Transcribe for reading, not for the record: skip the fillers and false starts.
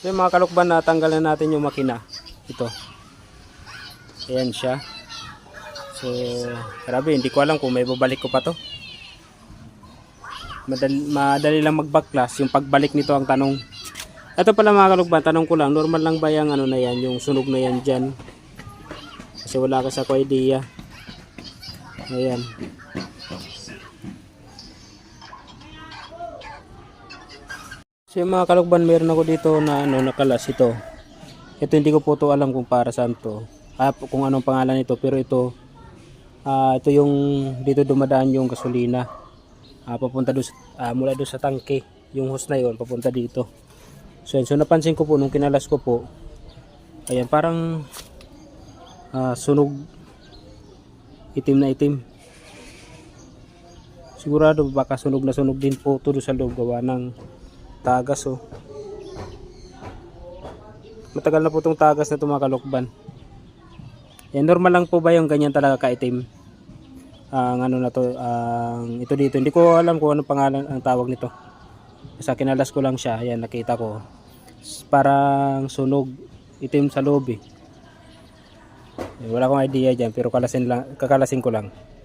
So yung mga kalukban, natanggalan natin yung makina. Ito. Ayan siya. So, grabe, hindi ko alam kung may babalik ko pa to. Madali lang mag-backclass. Yung pagbalik nito ang tanong. Ito pala mga kalukban, tanong ko lang, normal lang ba yung ano na yan, yung sunog na yan dyan? Kasi wala ka sa idea. Ayan. So yung mga kalukban, meron ako dito na ano, nakalas ito. Ito hindi ko po to alam kung para saan to. Kung anong pangalan nito, pero ito ito yung dito dumadaan yung gasolina. Papunta doon mula doon sa tangke. Yung hose na yon papunta dito. So napansin ko po nung kinalas ko po. Ayan, parang sunog, itim na itim. Sigurado baka sunog na sunog din po ito sa loob, gawa ng tagas. Oh. Matagal na po itong tagas na mga kalukban. Normal lang po ba yung ganyan talaga kaitim? Ang ano na to, ito dito. Hindi ko alam kung anong pangalan ang tawag nito. Sa kinalas ko lang siya. Ayan, nakita ko. Parang sunog, itim sa loob eh. Wala akong idea dyan, pero kakalasin ko lang.